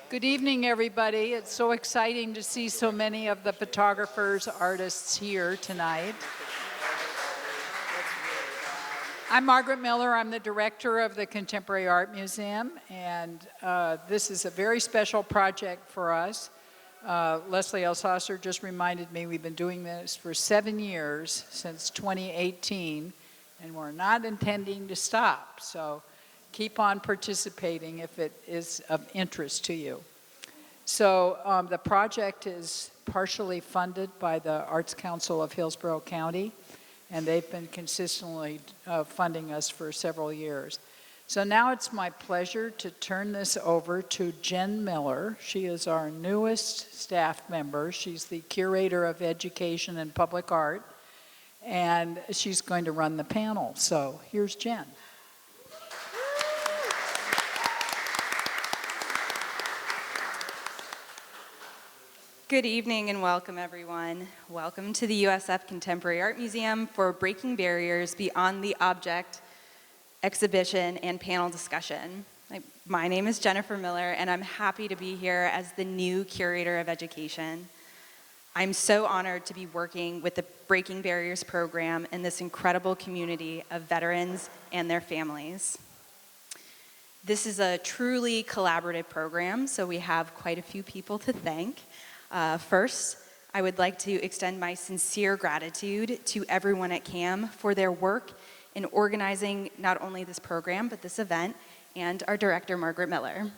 Good evening, everybody. It's so exciting to see so many of the photographers, artists here tonight. I'm Margaret Miller. I'm the director of the Contemporary Art Museum, and this is a very special project for us. Leslie Elsasser just reminded me we've been doing this for 7 years, since 2018, and we're not intending to stop. So keep on participating if it is of interest to you. So the project is partially funded by the Arts Council of Hillsborough County, and they've been consistently funding us for several years. So now it's my pleasure to turn this over to Jen Miller. She is our newest staff member. She's the Curator of Education and Public Art, and she's going to run the panel. So here's Jen. Good evening and welcome, everyone. Welcome to the USF Contemporary Art Museum for Breaking Barriers Beyond the Object exhibition and panel discussion. My name is Jennifer Miller, and I'm happy to be here as the new Curator of Education. I'm so honored to be working with the Breaking Barriers program in this incredible community of veterans and their families. This is a truly collaborative program, so we have quite a few people to thank. First, I would like to extend my sincere gratitude to everyone at CAM for their work in organizing not only this program, but this event, and our director, Margaret Miller.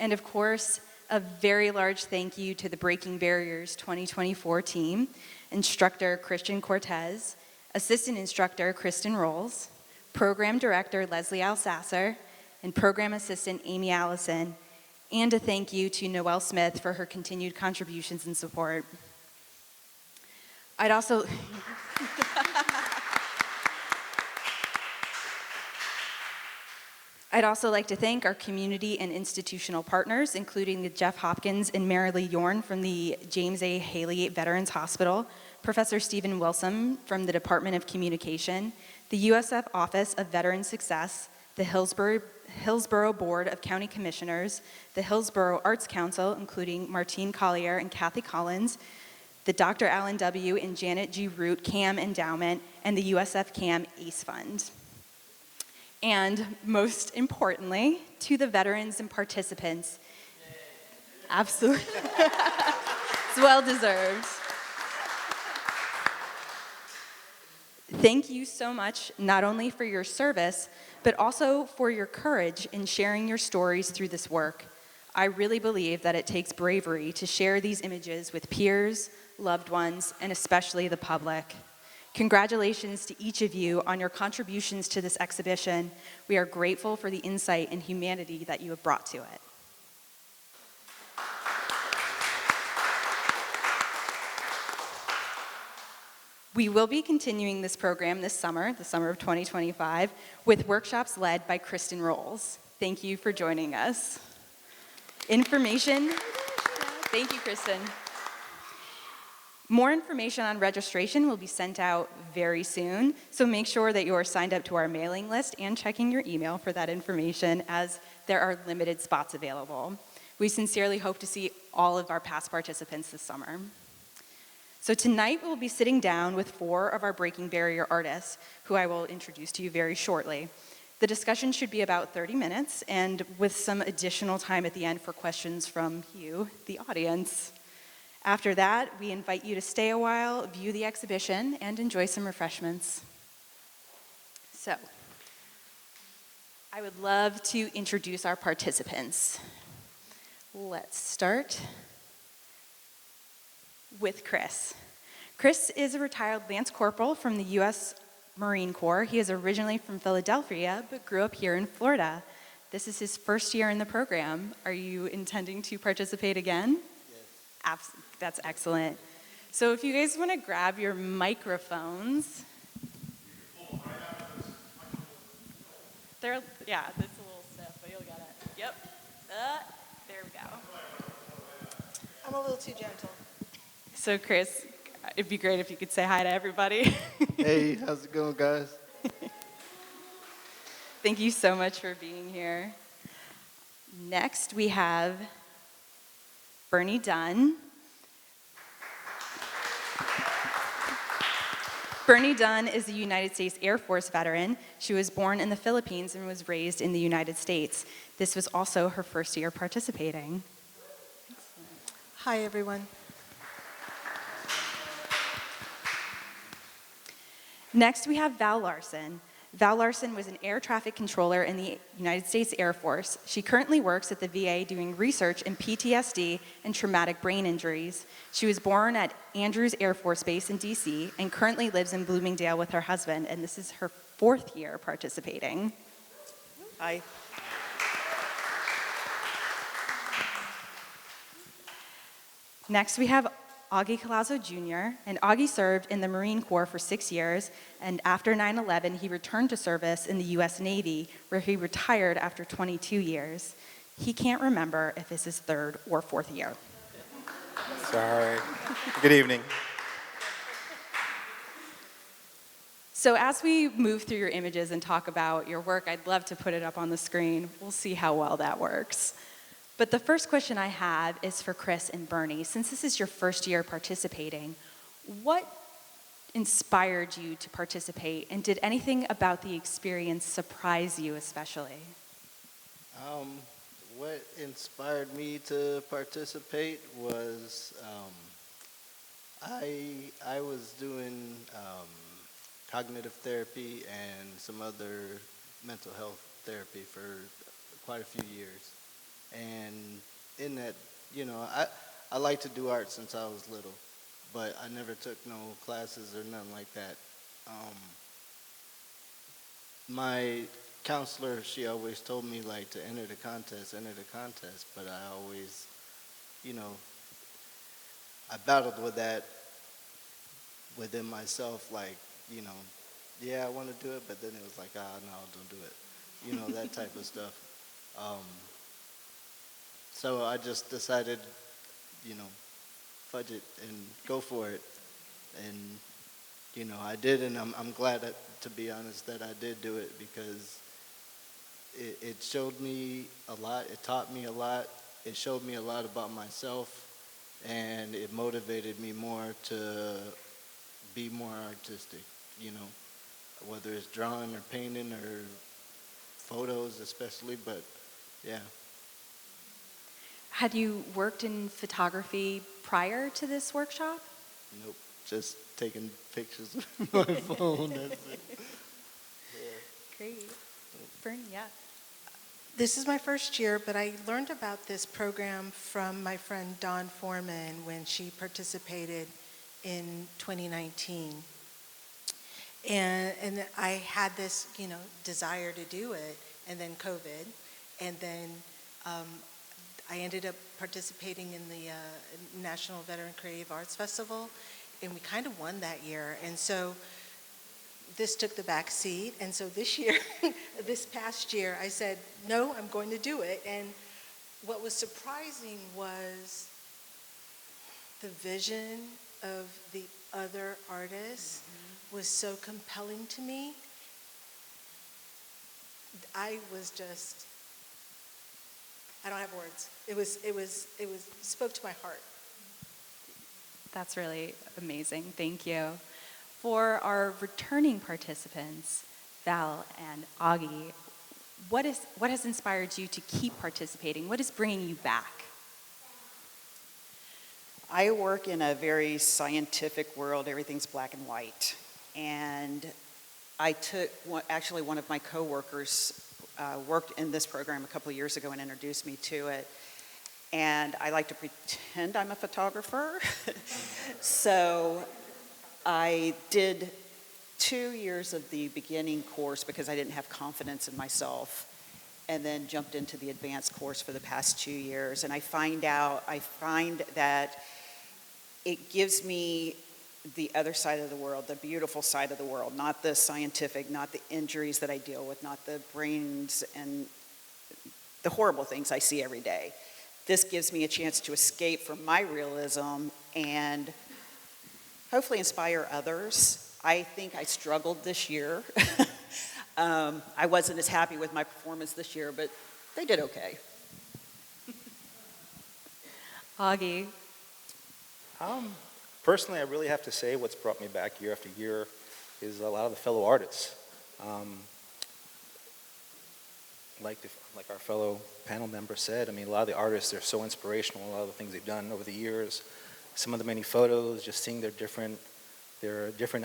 And of course, a very large thank you to the Breaking Barriers 2024 team, instructor Christian Cortez, assistant instructor Kristen Rolls, Program Director Leslie Elsasser, and Program Assistant Amy Allison, and a thank you to Noelle Smith for her continued contributions and support. I'd also like to thank our community and institutional partners, including the Jeff Hopkins and Marilee Yorn from the James A. Haley Veterans Hospital, Professor Stephen Wilson from the Department of Communication, the USF Office of Veteran Success, the Hillsborough Board of County Commissioners, the Hillsborough Arts Council, including Martine Collier and Kathy Collins, the Dr. Alan W. and Janet G. Root CAM Endowment, and the USFCAM ACE Fund. And most importantly, to the veterans and participants. Absolutely. It's well deserved. Thank you so much, not only for your service, but also for your courage in sharing your stories through this work. I really believe that it takes bravery to share these images with peers, loved ones, and especially the public. Congratulations to each of you on your contributions to this exhibition. We are grateful for the insight and humanity that you have brought to it. We will be continuing this program this summer, the summer of 2025, with workshops led by Kristen Rolls. Thank you for joining us. Information, thank you, Kristen. More information on registration will be sent out very soon, so make sure that you are signed up to our mailing list and checking your email for that information, as there are limited spots available. We sincerely hope to see all of our past participants this summer. So tonight we'll be sitting down with 4 of our Breaking Barrier artists, who I will introduce to you very shortly. The discussion should be about 30 minutes, and with some additional time at the end for questions from you, the audience. After that, we invite you to stay a while, view the exhibition, and enjoy some refreshments. So, I would love to introduce our participants. Let's start with Chris. Chris is a retired Lance Corporal from the U.S. Marine Corps. He is originally from Philadelphia, but grew up here in Florida. This is his first year in the program. Are you intending to participate again? Yes. That's excellent. So if you guys want to grab your microphones. Yeah, that's a little stiff, but you'll get it. Yep. There we go. I'm a little too gentle. So Chris, it'd be great if you could say hi to everybody. Hey, how's it going, guys? Thank you so much for being here. Next, we have Bernie Dunn. Bernie Dunn is a United States Air Force veteran. She was born in the Philippines and was raised in the United States. This was also her first year participating. Hi, everyone. Next, we have Val Larson. Val Larson was an air traffic controller in the United States Air Force. She currently works at the VA doing research in PTSD and traumatic brain injuries. She was born at Andrews Air Force Base in DC and currently lives in Bloomingdale with her husband, and this is her 4th year participating. Hi. Next, we have Augie Collazo Jr., and Augie served in the Marine Corps for 6 years, and after 9/11, he returned to service in the U.S. Navy, where he retired after 22 years. He can't remember if it's his 3rd or 4th year. Sorry. Good evening. So as we move through your images and talk about your work, I'd love to put it up on the screen. We'll see how well that works. But the first question I have is for Chris and Bernie. Since this is your first year participating, what inspired you to participate, and did anything about the experience surprise you especially? What inspired me to participate was I was doing cognitive therapy and some other mental health therapy for quite a few years. And in that, I like to do art since I was little, but I never took no classes or nothing like that. My counselor, she always told me like to enter the contest, but I always, I battled with that within myself, like, yeah, I want to do it, but then it was like, no, don't do it, that type of stuff. So I just decided, fudge it and go for it. And, I did, and I'm glad that, to be honest, that I did do it, because it showed me a lot, it taught me a lot, it showed me a lot about myself, and it motivated me more to be more artistic, whether it's drawing or painting or photos especially, but yeah. Had you worked in photography prior to this workshop? Nope, just taking pictures with my phone, that's it. Great. Bernie, yeah. This is my first year, but I learned about this program from my friend Dawn Foreman when she participated in 2019. And I had this, desire to do it, and then COVID, and then I ended up participating in the National Veteran Creative Arts Festival, and we kind of won that year. And so this took the back seat. And so this year, this past year, I said, no, I'm going to do it. And what was surprising was the vision of the other artists was so compelling to me. I was just, I don't have words. It spoke to my heart. That's really amazing. Thank you. For our returning participants, Val and Augie, what has inspired you to keep participating? What is bringing you back? I work in a very scientific world. Everything's black and white. And I took, actually one of my coworkers worked in this program a couple of years ago and introduced me to it. And I like to pretend I'm a photographer. So I did 2 years of the beginning course because I didn't have confidence in myself, and then jumped into the advanced course for the past 2 years. And I find that it gives me the other side of the world, the beautiful side of the world, not the scientific, not the injuries that I deal with, not the brains and the horrible things I see every day. This gives me a chance to escape from my realism and hopefully inspire others. I think I struggled this year. I wasn't as happy with my performance this year, but they did okay. Augie. Personally, I really have to say what's brought me back year after year is a lot of the fellow artists. Like our fellow panel member said, I mean, a lot of the artists, they're so inspirational, a lot of the things they've done over the years. Some of the many photos, just seeing their different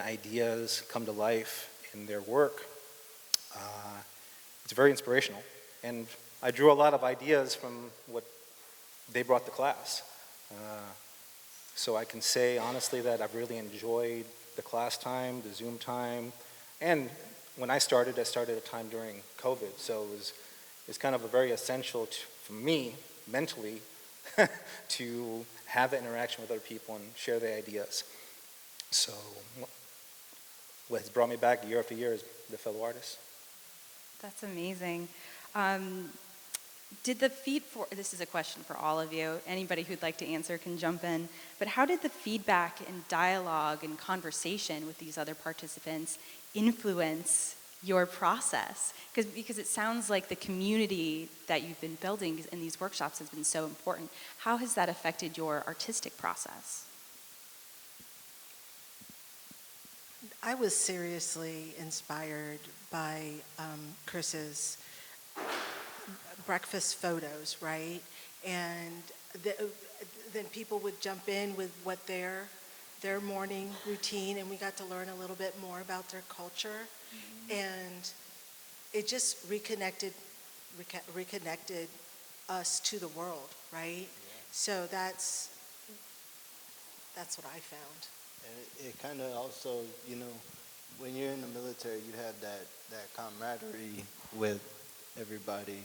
ideas come to life in their work. It's very inspirational. And I drew a lot of ideas from what they brought to class. So I can say honestly that I've really enjoyed the class time, the Zoom time, and when I started at a time during COVID, so it's kind of a very essential for me, mentally, to have that interaction with other people and share their ideas. So what has brought me back year after year is the fellow artists. That's amazing. This is a question for all of you, anybody who'd like to answer can jump in, but how did the feedback and dialogue and conversation with these other participants influence your process? Because it sounds like the community that you've been building in these workshops has been so important. How has that affected your artistic process? I was seriously inspired by Chris's breakfast photos, right? And then people would jump in with what their morning routine, and we got to learn a little bit more about their culture. And it just reconnected us to the world, right? Yeah. So that's what I found. And it kind of also, you know, when you're in the military, you have that camaraderie with everybody.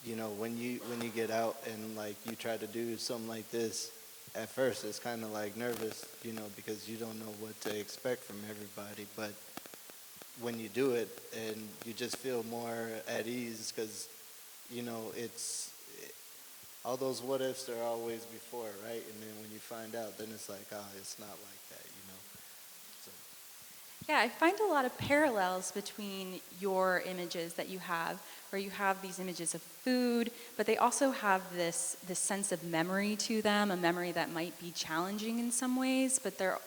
You know, when you get out and like you try to do something like this, at first it's kind of like nervous, you know, because you don't know what to expect from everybody. But when you do it, and you just feel more at ease, because you know all those what ifs are always before, right? And then when you find out, then it's like, oh, it's not like that, you know. So. Yeah, I find a lot of parallels between your images that you have, where you have these images of food, but they also have this sense of memory to them, a memory that might be challenging in some ways, but they're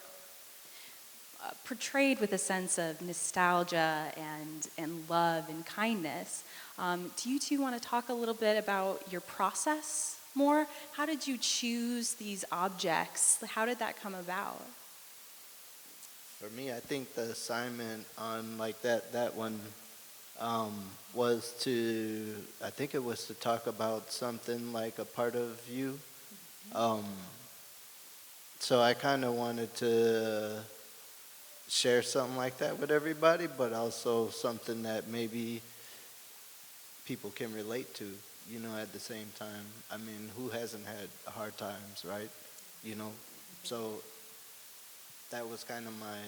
portrayed with a sense of nostalgia and love and kindness. Do you two want to talk a little bit about your process more? How did you choose these objects? How did that come about? For me, I think the assignment on like that one was to talk about something like a part of you. So I kind of wanted to share something like that with everybody, but also something that maybe people can relate to, you know, at the same time. I mean, who hasn't had hard times, right? You know, so that was kind of my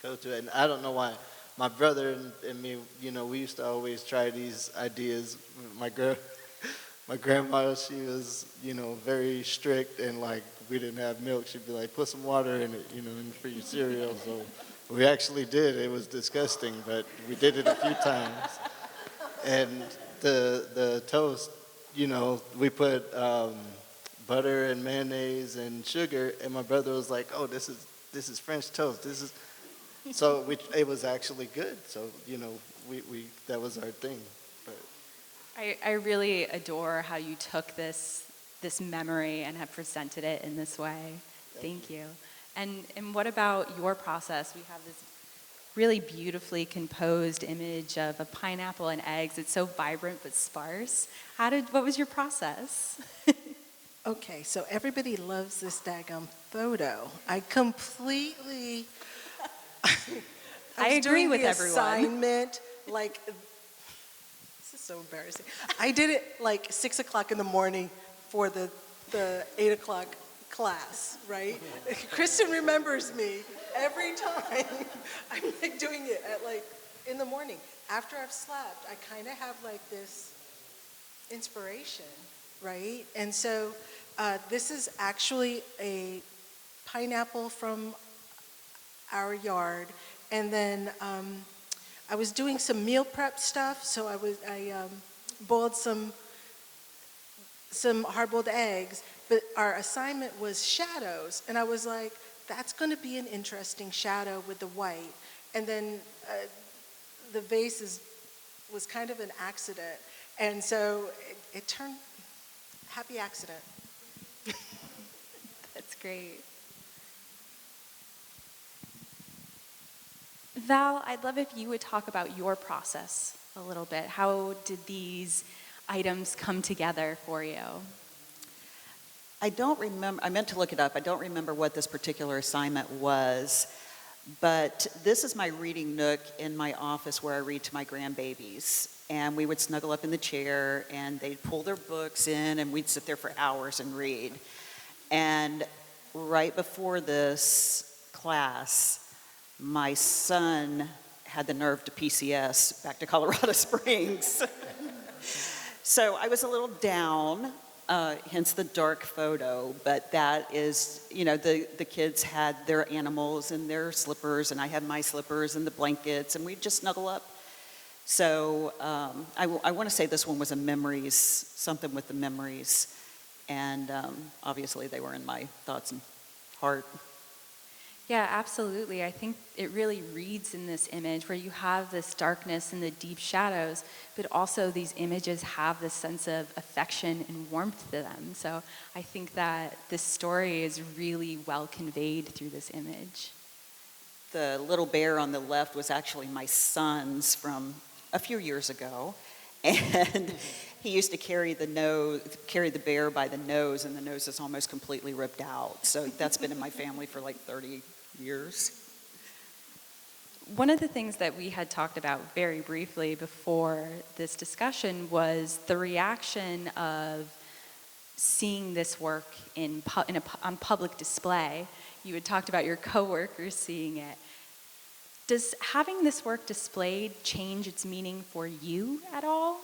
go-to. And I don't know why. My brother and me, you know, we used to always try these ideas. My grandma, she was, you know, very strict, and like we didn't have milk, she'd be like, put some water in it, you know, for your cereal. So we actually did. It was disgusting, but we did it a few times. And the toast, you know, we put butter and mayonnaise and sugar, and my brother was like, oh, this is French toast. So it was actually good. So, you know, we that was our thing. But I really adore how you took this memory and have presented it in this way. Thank you. And what about your process? We have this really beautifully composed image of a pineapple and eggs. It's so vibrant but sparse. What was your process? Okay, so everybody loves this daggum photo. I completely I agree with everyone. Assignment, like, this is so embarrassing. I did it like 6 o'clock in the morning for the 8 o'clock class, right? Kristen remembers me every time. I'm like doing it at like in the morning. After I've slept, I kind of have like this inspiration, right? And so this is actually a pineapple from our yard, and then I was doing some meal prep stuff, so I boiled some hard-boiled eggs, but our assignment was shadows, and I was like, that's going to be an interesting shadow with the white. And then the vase was kind of an accident, and so it turned, happy accident. That's great. Val, I'd love if you would talk about your process a little bit. How did these items come together for you? I don't remember, I meant to look it up. I don't remember what this particular assignment was, but this is my reading nook in my office where I read to my grandbabies. And we would snuggle up in the chair and they'd pull their books in and we'd sit there for hours and read. And right before this class, my son had the nerve to PCS back to Colorado Springs. So I was a little down, hence the dark photo, but that is, you know, the kids had their animals and their slippers, and I had my slippers and the blankets, and we'd just snuggle up. So I want to say this one was a memories, something with the memories, and obviously they were in my thoughts and heart. Yeah, absolutely. I think it really reads in this image where you have this darkness and the deep shadows, but also these images have this sense of affection and warmth to them. So I think that this story is really well conveyed through this image. The little bear on the left was actually my son's from a few years ago, and he used to carry the bear by the nose, and the nose is almost completely ripped out. So that's been in my family for like 30 years. One of the things that we had talked about very briefly before this discussion was the reaction of seeing this work on public display. You had talked about your coworkers seeing it. Does having this work displayed change its meaning for you at all?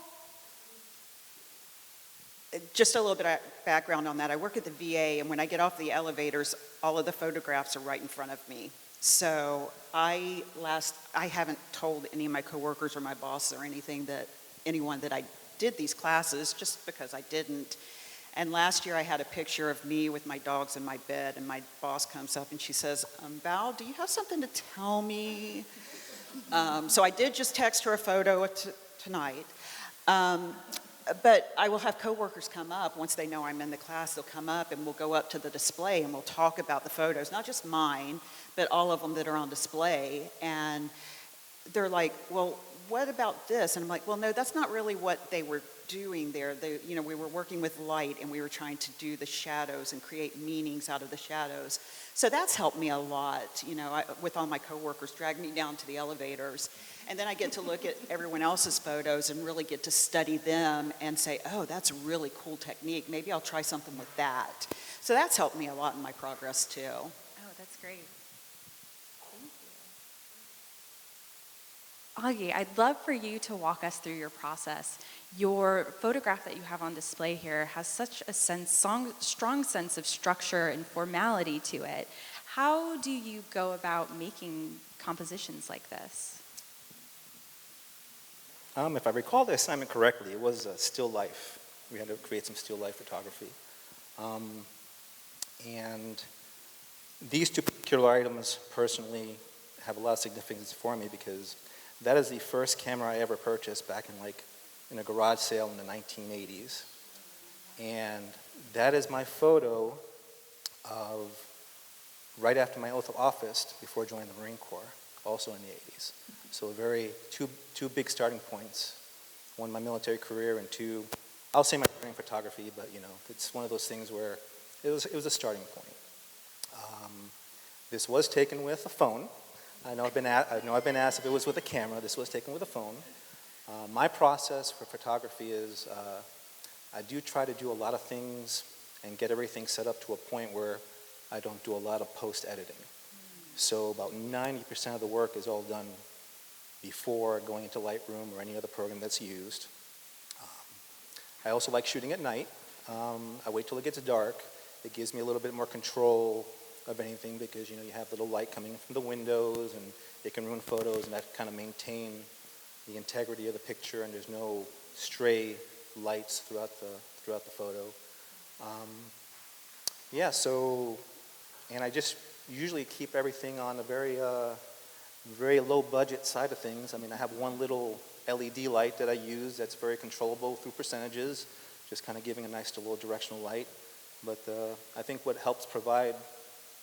Just a little bit of background on that. I work at the VA, and when I get off the elevators, all of the photographs are right in front of me. So I haven't told any of my coworkers or my boss or anyone that I did these classes, just because I didn't. And last year I had a picture of me with my dogs in my bed, and my boss comes up and she says, Val, do you have something to tell me? So I did just text her a photo tonight. But I will have coworkers come up. Once they know I'm in the class, they'll come up and we'll go up to the display and we'll talk about the photos, not just mine, but all of them that are on display. And they're like, well, what about this? And I'm like, well, no, that's not really what they were doing there. We were working with light, and we were trying to do the shadows and create meanings out of the shadows. So that's helped me a lot, with all my coworkers, drag me down to the elevators. And then I get to look at everyone else's photos and really get to study them and say, oh, that's a really cool technique. Maybe I'll try something with that. So that's helped me a lot in my progress, too. Oh, that's great. Augie, I'd love for you to walk us through your process. Your photograph that you have on display here has such a strong sense of structure and formality to it. How do you go about making compositions like this? If I recall the assignment correctly, it was still life. We had to create some still life photography. And these two particular items personally have a lot of significance for me because that is the first camera I ever purchased back in a garage sale in the 1980s. And that is my photo of right after my oath of office before joining the Marine Corps, also in the 80s. So two big starting points. One, my military career, and two, I'll say my training photography, but it's one of those things where it was a starting point. This was taken with a phone. I know I've been asked if it was with a camera. This was taken with a phone. My process for photography is I do try to do a lot of things and get everything set up to a point where I don't do a lot of post-editing. So about 90% of the work is all done before going into Lightroom or any other program that's used. I also like shooting at night. I wait till it gets dark. It gives me a little bit more control of anything because you have little light coming from the windows and it can ruin photos, and I kind of maintain the integrity of the picture, and there's no stray lights throughout the photo. Yeah, so, and I just usually keep everything on a very low budget side of things. I mean, I have one little LED light that I use that's very controllable through percentages, just kind of giving a nice little directional light. But I think what helps provide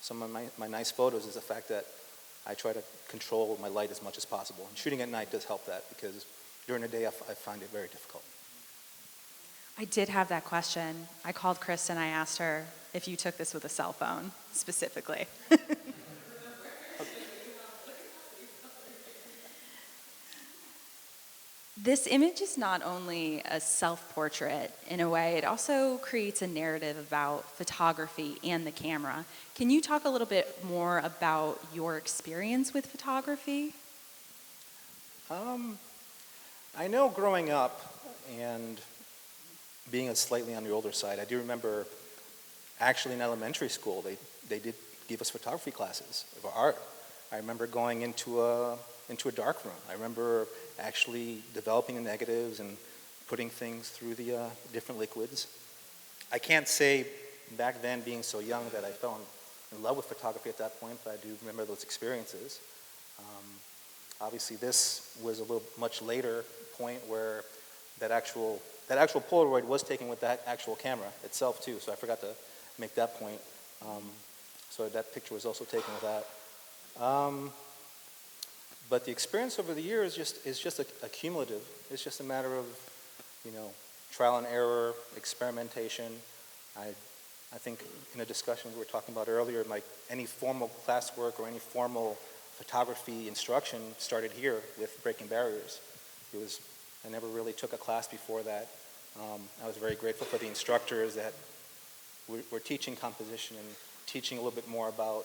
some of my nice photos is the fact that I try to control my light as much as possible. And shooting at night does help that, because during the day I find it very difficult. I did have that question. I called Kristen, I asked her if you took this with a cell phone, specifically. This image is not only a self-portrait in a way, it also creates a narrative about photography and the camera. Can you talk a little bit more about your experience with photography? I know growing up and being a slightly on the older side, I do remember actually in elementary school, they did give us photography classes of art. I remember going into a dark room. I remember actually developing the negatives and putting things through the different liquids. I can't say back then, being so young, that I fell in love with photography at that point, but I do remember those experiences. Obviously, this was a little much later point where that actual Polaroid was taken with that actual camera itself too, so I forgot to make that point. So that picture was also taken with that. But the experience over the years is just a cumulative. It's just a matter of, trial and error, experimentation. I think in a discussion we were talking about earlier, like any formal classwork or any formal photography instruction started here with Breaking Barriers. I never really took a class before that. I was very grateful for the instructors that were teaching composition and teaching a little bit more about,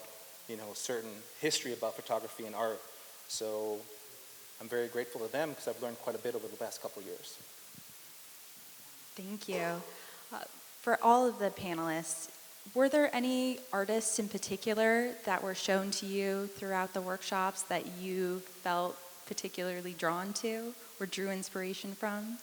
certain history about photography and art. So I'm very grateful to them because I've learned quite a bit over the past couple of years. Thank you. For all of the panelists, were there any artists in particular that were shown to you throughout the workshops that you felt particularly drawn to or drew inspiration from?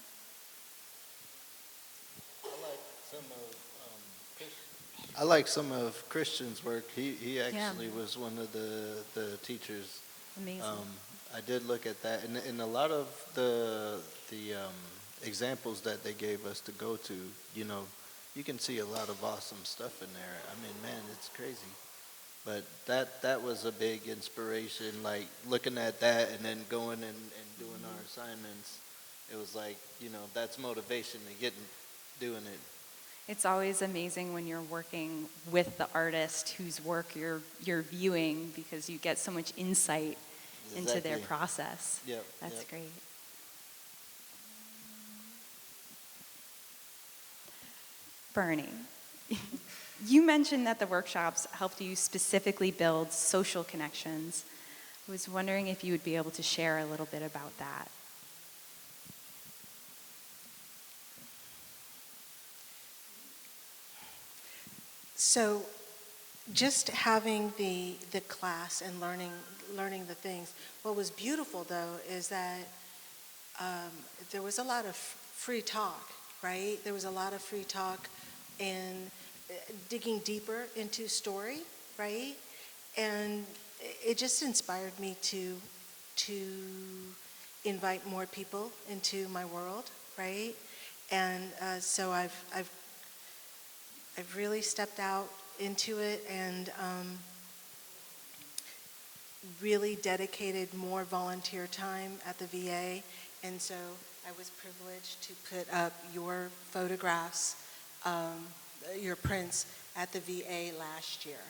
I like some of Christian's work. He actually was one of the teachers. Amazing. I did look at that, and a lot of the examples that they gave us to go to, you can see a lot of awesome stuff in there. I mean, man, it's crazy. But that was a big inspiration, like looking at that and then going and doing our assignments. It was like, that's motivation to doing it. It's always amazing when you're working with the artist whose work you're viewing, because you get so much insight into their process. Yep. That's great. Bernie, you mentioned that the workshops helped you specifically build social connections. I was wondering if you would be able to share a little bit about that. So just having the class and learning the things, what was beautiful though is that there was a lot of free talk, right? There was a lot of free talk and digging deeper into story, right? And it just inspired me to invite more people into my world, right? And so I've really stepped out into it and really dedicated more volunteer time at the VA. And so I was privileged to put up your photographs, your prints at the VA last year.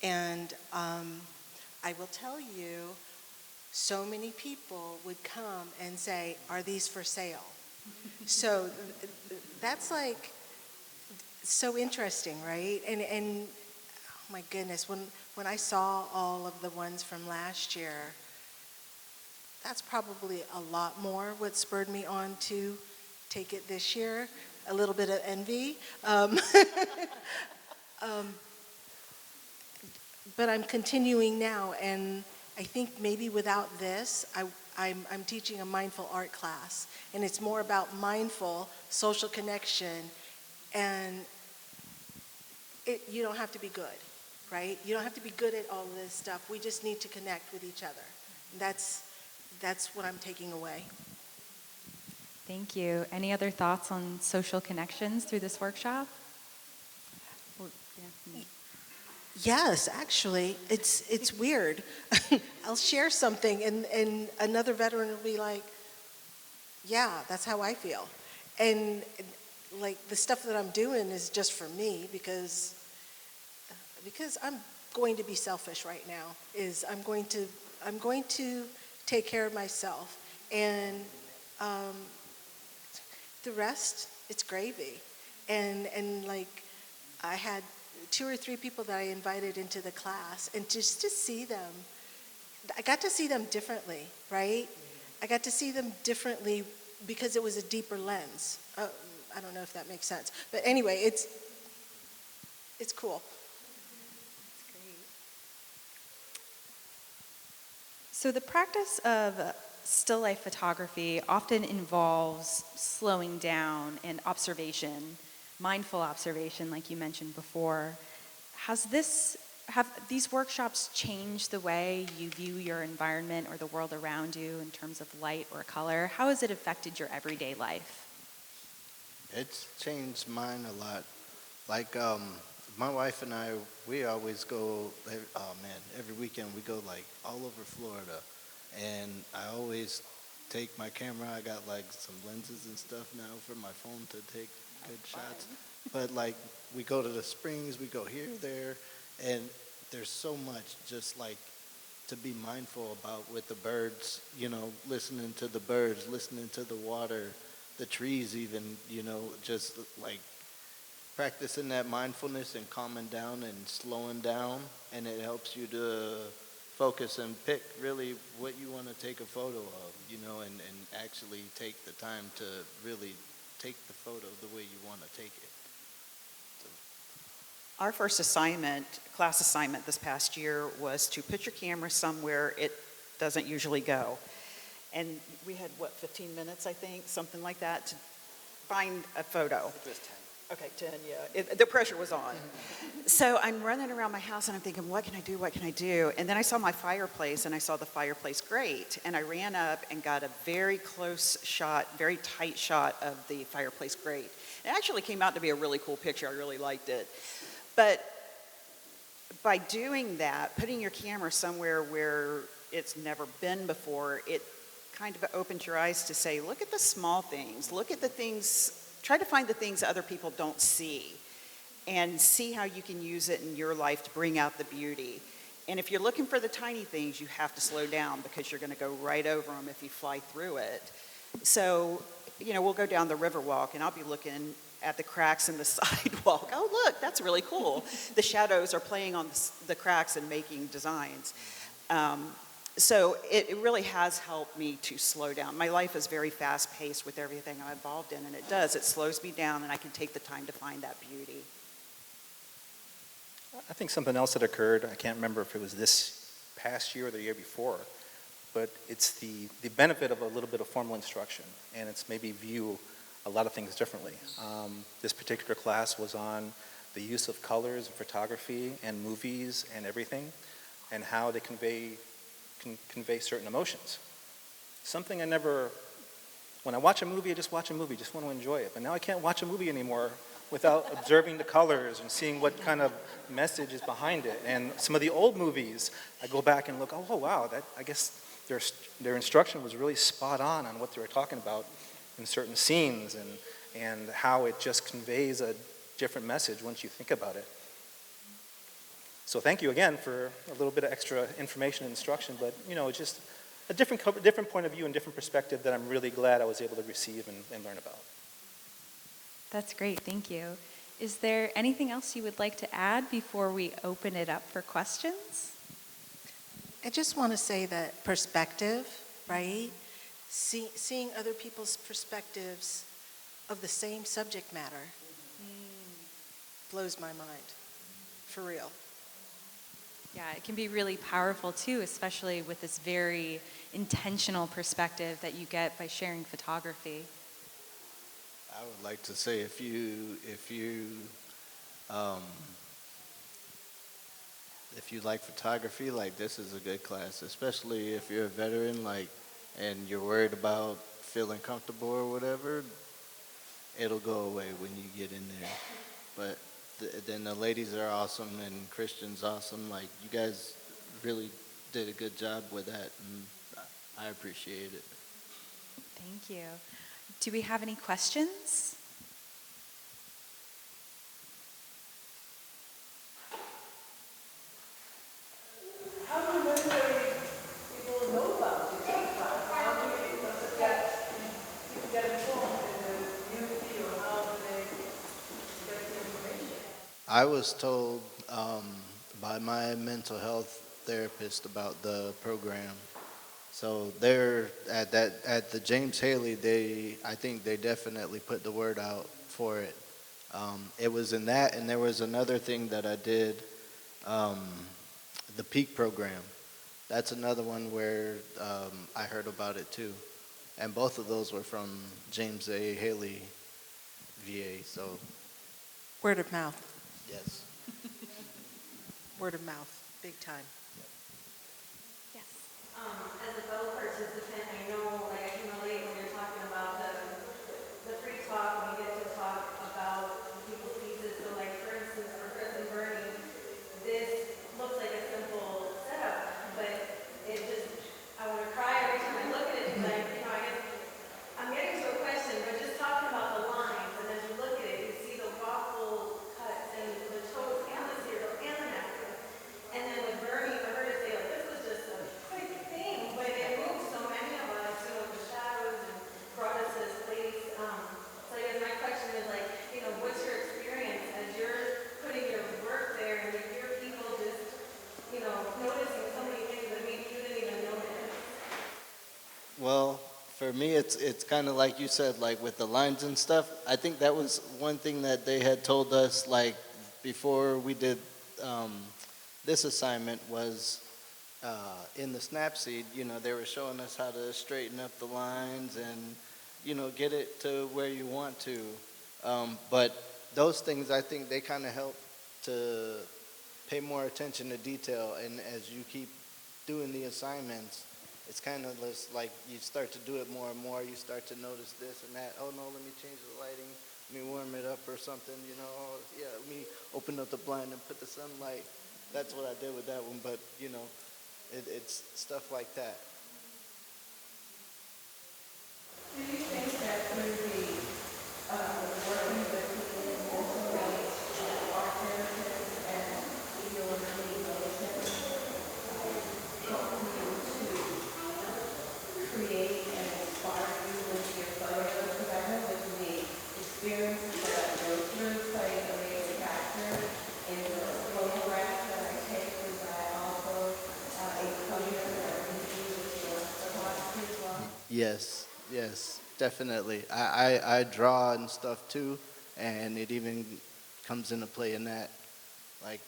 And I will tell you, so many people would come and say, "Are these for sale?" So that's like so interesting, right? And oh my goodness, when I saw all of the ones from last year, that's probably a lot more what spurred me on to take it this year. A little bit of envy. But I'm continuing now, and I think maybe without this, I'm teaching a mindful art class, and it's more about mindful social connection, and you don't have to be good, right? You don't have to be good at all of this stuff. We just need to connect with each other. That's what I'm taking away. Thank you. Any other thoughts on social connections through this workshop? Well, yeah. Yes, actually, it's weird. I'll share something, and another veteran will be like, yeah, that's how I feel. And like the stuff that I'm doing is just for me because I'm going to be selfish right now. I'm going to take care of myself, and the rest, it's gravy. And like I had 2 or 3 people that I invited into the class, and just to see them, I got to see them differently, right? I got to see them differently because it was a deeper lens. I don't know if that makes sense. But anyway, it's cool. So the practice of still life photography often involves slowing down and observation, mindful observation, like you mentioned before. Have these workshops changed the way you view your environment or the world around you in terms of light or color? How has it affected your everyday life? It's changed mine a lot. Like, my wife and I, we always go, every weekend we go like all over Florida. And I always take my camera. I got like some lenses and stuff now for my phone to take good shots. But like, we go to the springs, we go here, there, and there's so much just like to be mindful about with the birds, listening to the birds, listening to the water, the trees even, just like practicing that mindfulness and calming down and slowing down, and it helps you to focus and pick really what you want to take a photo of, and actually take the time to really take the photo the way you want to take it. Our first class assignment this past year was to put your camera somewhere it doesn't usually go. And we had, 15 minutes, I think, something like that, to find a photo. It was 10. Okay, 10, yeah. The pressure was on. So I'm running around my house and I'm thinking, what can I do? And then I saw my fireplace and I saw the fireplace grate. And I ran up and got a very close shot, very tight shot of the fireplace grate. It actually came out to be a really cool picture. I really liked it. But by doing that, putting your camera somewhere where it's never been before, it kind of opens your eyes to say, look at the small things. Look at the things. Try to find the things other people don't see and see how you can use it in your life to bring out the beauty. And if you're looking for the tiny things, you have to slow down because you're going to go right over them if you fly through it. So, we'll go down the river walk and I'll be looking at the cracks in the sidewalk. Oh, look, that's really cool. The shadows are playing on the cracks and making designs. So it really has helped me to slow down. My life is very fast-paced with everything I'm involved in, and it does. It slows me down, and I can take the time to find that beauty. I think something else that occurred, I can't remember if it was this past year or the year before, but it's the benefit of a little bit of formal instruction, and it's maybe view a lot of things differently. This particular class was on the use of colors in photography and movies and everything, and how they can convey certain emotions. Something when I watch a movie, I just watch a movie, just want to enjoy it. But now I can't watch a movie anymore without observing the colors and seeing what kind of message is behind it. And some of the old movies, I go back and look, oh wow, I guess their instruction was really spot on what they were talking about in certain scenes, and how it just conveys a different message once you think about it. So thank you again for a little bit of extra information and instruction, but it's just a different point of view and different perspective that I'm really glad I was able to receive and learn about. That's great, thank you. Is there anything else you would like to add before we open it up for questions? I just want to say that perspective, right? Seeing other people's perspectives of the same subject matter blows my mind, for real. Yeah, it can be really powerful too, especially with this very intentional perspective that you get by sharing photography. I would like to say um, if you like photography, like this is a good class, especially if you're a veteran, like, and you're worried about feeling comfortable or whatever, it'll go away when you get in there. But then the ladies are awesome and Christian's awesome. Like, you guys really did a good job with that, and I appreciate it. Thank you. Do we have any questions? I was told by my mental health therapist about the program. So there at the James Haley, I think they definitely put the word out for it. It was in that, and there was another thing that I did, the Peak program. That's another one where I heard about it too, and both of those were from James A. Haley, VA. So Word of mouth, yes. word of mouth, big time. Yes. As a fellow participant, I know, like, I can relate when you're talking about the free talk, when you get to talk about people's pieces. So, like, for instance, for Chris and Bernie, this looks like a simple setup, but it just, I want to cry every time I look at it, because I guess I'm getting to a question, but just talking about the lines, and as you look at it, you see the waffle cuts and the toast and the cereal and the napkin. And then with Bernie, for her to say, like, this was just a quick thing, but it moved so many of us, with the shadows and brought us to this place. So I guess my question is, like, what's your experience as you're putting your work there and you hear people just, noticing so many things that maybe you didn't even notice? Well, for me, it's kind of like you said, like with the lines and stuff. I think that was one thing that they had told us, like, before we did this assignment was in the Snapseed, they were showing us how to straighten up the lines and, get it to where you want to. But those things, I think they kind of help to pay more attention to detail. And as you keep doing the assignments, it's kind of like you start to do it more and more. You start to notice this and that. Oh, no, let me change the lighting. Let me warm it up or something, Oh, yeah, let me open up the blind and put the sunlight. That's what I did with that one, but, it's stuff like that. Do you think that through working with people in mental health, art therapists, and your rehabilitation, help you to create and inspire you with your photos? Because I know with the experiences that I go through, playing a major factor in the photographs that I take, is that also a color that you with your photography as well? Yes, definitely. I draw and stuff too, and it even comes into play in that. Like,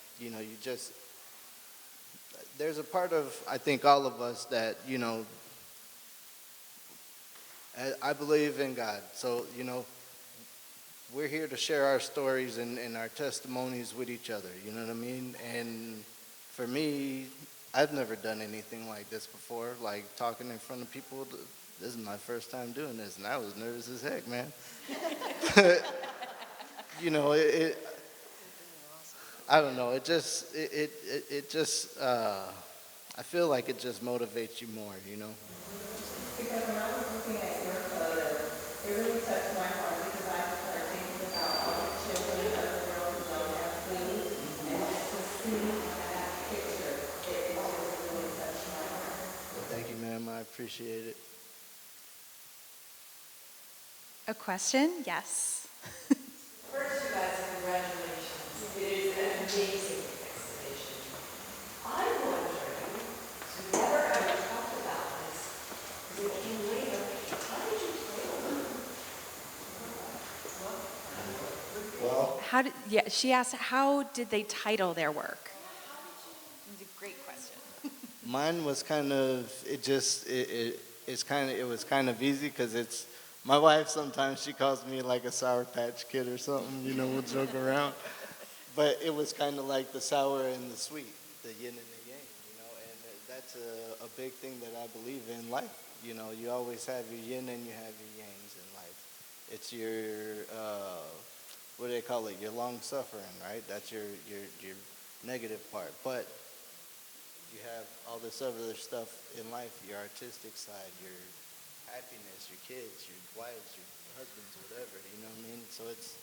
there's a part of, I think, all of us that, I believe in God. So, we're here to share our stories and our testimonies with each other, you know what I mean? And for me, I've never done anything like this before, like talking in front of people. This is my first time doing this, and I was nervous as heck, man. I don't know, it just, I feel like it just motivates you more, Because when I was looking at your photo, it really touched my heart because I started thinking about all the children in other world who don't have food, and just to see that picture, it just really touched my heart. Well, thank you, ma'am, I appreciate it. A question? Yes. First, you guys, congratulations. It is an amazing exhibition. I'm wondering, so we never ever talked about this, because it came later. How did you title it? She asked, how did they title their work? Mine was kind of, it was kind of easy because it's, my wife sometimes she calls me like a Sour Patch Kid or something, you know, we'll joke around. But it was kind of like the sour and the sweet, the yin and the yang, you know, and that's a big thing that I believe in life. You know, you always have your yin and you have your yangs in life. It's your, what do they call it, your long suffering, right? That's your negative part. But you have all this other stuff in life, your artistic side, your happiness, your kids, your wives, your husbands, whatever, you know what I mean? So it's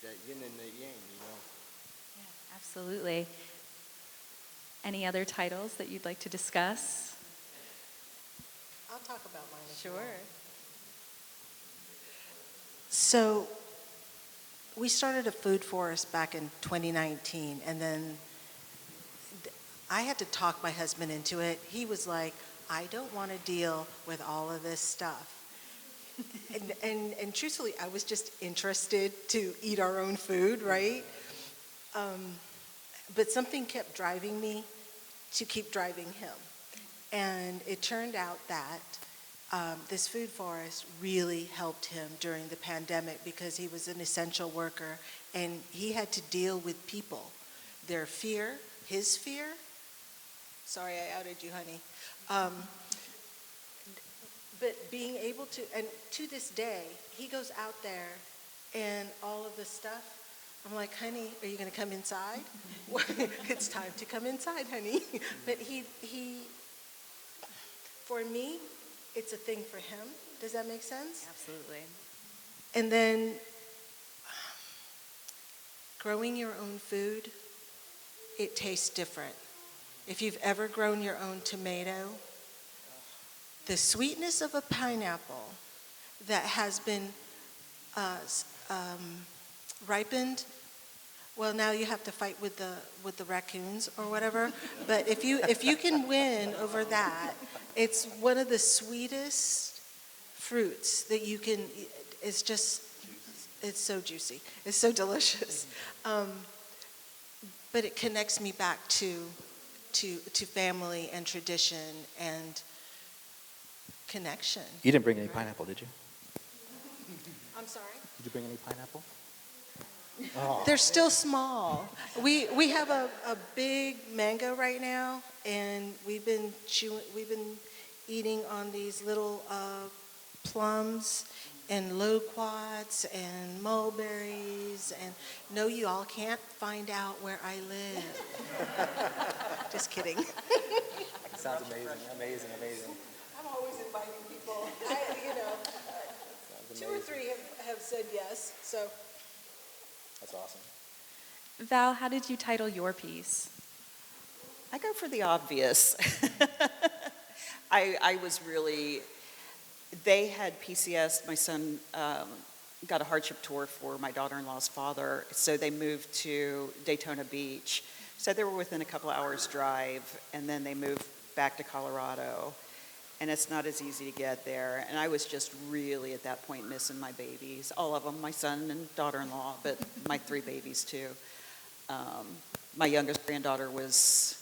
that yin and the yang, you know? Yeah, absolutely. Any other titles that you'd like to discuss? I'll talk about mine if you Sure. want. So we started a food forest back in 2019, and then I had to talk my husband into it. He was like, I don't want to deal with all of this stuff. And truthfully, I was just interested to eat our own food, right? But something kept driving me to keep driving him. And it turned out that this food forest really helped him during the pandemic because he was an essential worker and he had to deal with people, their fear, his fear. Sorry, I outed you, honey. But being able to, and to this day, he goes out there and all of the stuff, I'm like, honey, are you going to come inside? It's time to come inside, honey. But he, for me, it's a thing for him. Does that make sense? Absolutely. And then growing your own food, it tastes different. If you've ever grown your own tomato, the sweetness of a pineapple that has been ripened, well, now you have to fight with the raccoons or whatever. But if you can win over that, it's one of the sweetest fruits that you can. It's just, it's so juicy. It's so delicious. But it connects me back to family and tradition and connection. You didn't bring any pineapple, did you? I'm sorry? Did you bring any pineapple? They're still small. We have a big mango right now, and we've been eating on these little plums and loquats and mulberries, and no, you all can't find out where I live. Just kidding. Sounds amazing. I'm always inviting people. Two or three have said yes, so. That's awesome. Val, how did you title your piece? I go for the obvious. I was really, they had PCS, my son got a hardship tour for my daughter-in-law's father, so they moved to Daytona Beach. So they were within a couple hours drive, and then they moved back to Colorado. And it's not as easy to get there. And I was just really at that point missing my babies, all of them, my son and daughter-in-law, but my 3 babies too. My youngest granddaughter was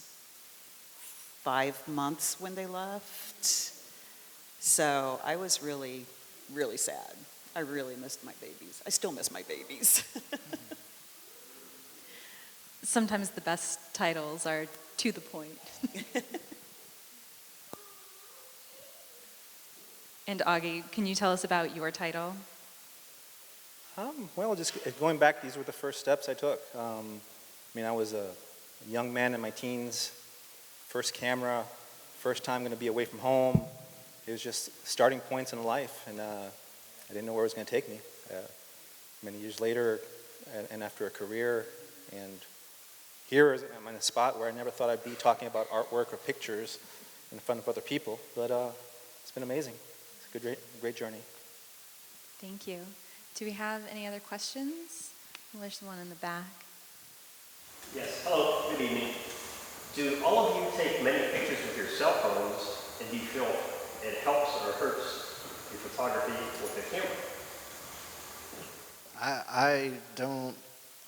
5 months when they left. So I was really, really sad. I really missed my babies. I still miss my babies. Sometimes the best titles are to the point. And Augie, can you tell us about your title? Well, just going back, these were the first steps I took. I was a young man in my teens, first camera, first time going to be away from home. It was just starting points in life, and I didn't know where it was going to take me. Many years later, and after a career, and here I'm in a spot where I never thought I'd be talking about artwork or pictures in front of other people, but it's been amazing. It's a great journey. Thank you. Do we have any other questions? There's one in the back. Yes, hello, good evening. Do all of you take many pictures with your cell phones, and do you feel it helps or hurts your photography with the camera? I don't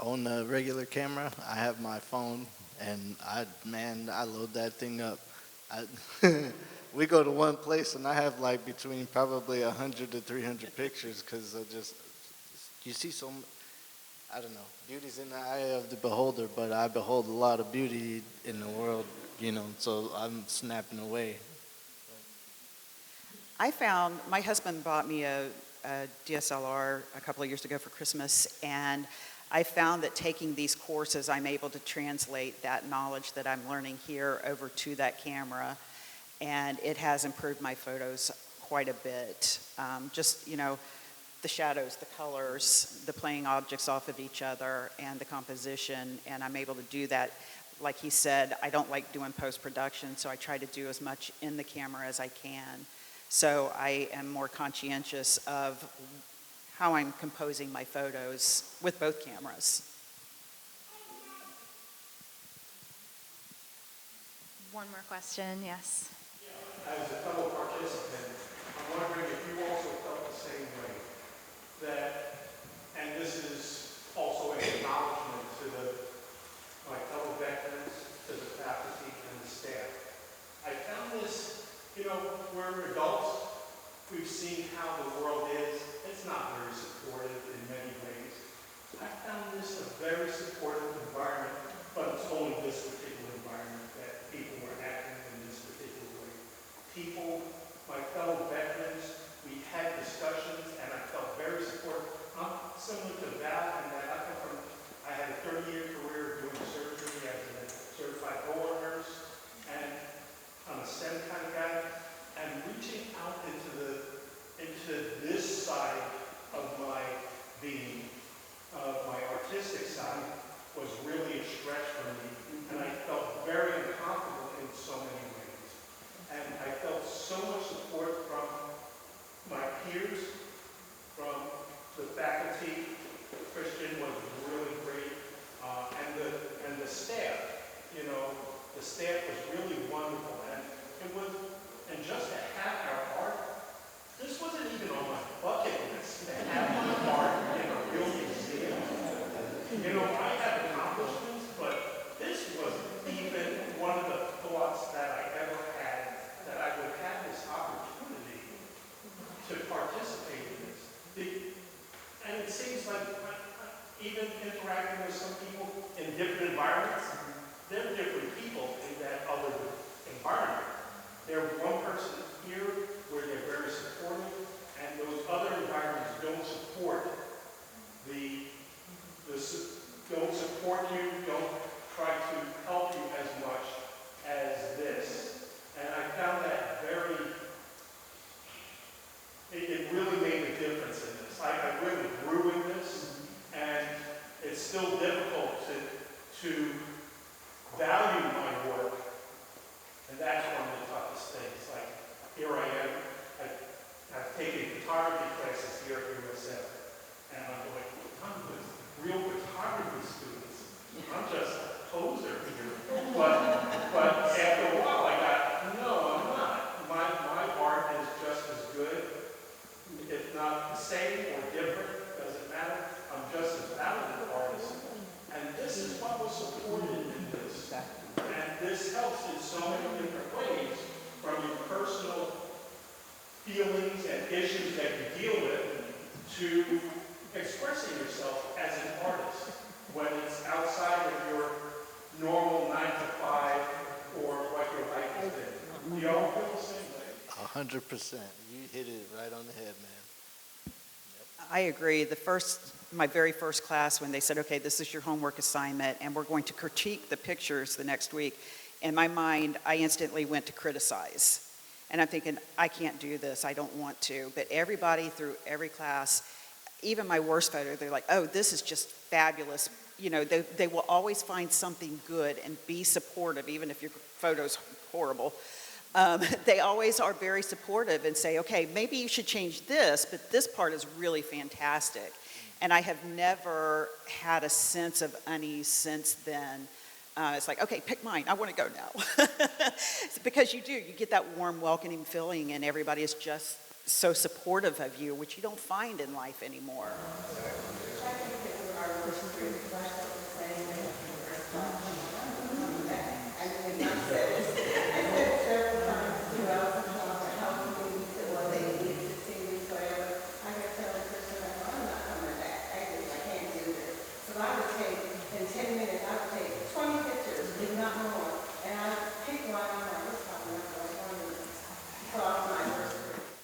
own a regular camera. I have my phone, and I load that thing up. we go to one place and I have like between probably 100 to 300 pictures because you see I don't know, beauty's in the eye of the beholder, but I behold a lot of beauty in the world, so I'm snapping away. I found, my husband bought me a DSLR a couple of years ago for Christmas, and I found that taking these courses, I'm able to translate that knowledge that I'm learning here over to that camera, and it has improved my photos quite a bit. The shadows, the colors, the playing objects off of each other, and the composition, and I'm able to do that. Like he said, I don't like doing post-production, so I try to do as much in the camera as I can. So I am more conscientious of how I'm composing my photos with both cameras. One more question, yes. As a fellow participant, I'm wondering if you also felt the same way, and this is also an acknowledgement to my fellow veterans, to the faculty and the staff. I found this, we're adults, we've seen how the world is. It's not very supportive in many ways. I found this a very supportive environment, but it's only this particular environment that people were acting in this particular way. People, my fellow veterans, we had discussions and I felt very supportive. I'm similar to Val in that I had a 30-year career doing surgery as a certified OR nurse, and I'm a STEM kind of guy, and reaching out into this side of my being, of my artistic side, was really a stretch for me, and I felt very uncomfortable in so many ways. And I felt so much support from my peers, from the faculty. Christian was really great, and the staff. The staff was really wonderful, and just to have our art. This wasn't even on my bucket list to have my art in a real museum. I had accomplishments, but this wasn't even one of the thoughts that I ever had that I would have this opportunity to participate in this. And it seems like even interacting with some people in different environments, they're different people in that other environment. They're one person here where they're very supportive, and those other environments don't support don't support you, don't try to help you as much as this. And I found that it really made a difference in this. I really grew in this, and it's still difficult to value my work, and that's one of the toughest things. Like, here I am, I've taken photography classes here at USF, and I'm like, I'm with real photography students. I'm just a poser here. But after a while I got, no, I'm not. My art is just as good, if not the same or different, doesn't matter. I'm just as valid an artist. And this is what was supported in this. And this helps in so many different ways, from your personal feelings and issues that you deal with to expressing yourself as an artist when it's outside of your normal 9 to 5 or what your life has been. You all feel the same way? 100%. You hit it right on the head, man. I agree. My very first class, when they said, okay, this is your homework assignment, and we're going to critique the pictures the next week, in my mind, I instantly went to criticize. And I'm thinking, I can't do this, I don't want to. But everybody through every class, even my worst photo, they're like, oh, this is just fabulous. They will always find something good and be supportive, even if your photo's horrible. They always are very supportive and say, okay, maybe you should change this, but this part is really fantastic. And I have never had a sense of unease since then. It's like, okay, pick mine. I want to go now. Because you get that warm, welcoming feeling, and everybody is just so supportive of you, which you don't find in life anymore.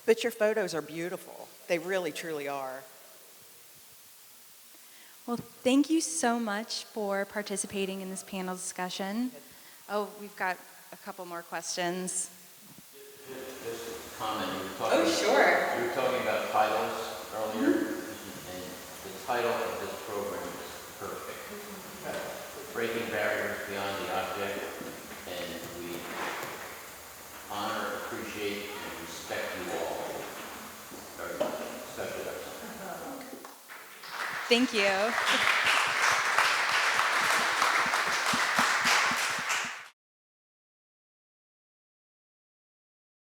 But your photos are beautiful. They really, truly are. Well, thank you so much for participating in this panel discussion. Oh, we've got a couple more questions. Just a comment, you were talking. Oh, sure. You were talking about titles earlier, and the title of this program is perfect. Breaking barriers beyond the object, and we honor, appreciate, and respect you all very much, especially our son. Thank you.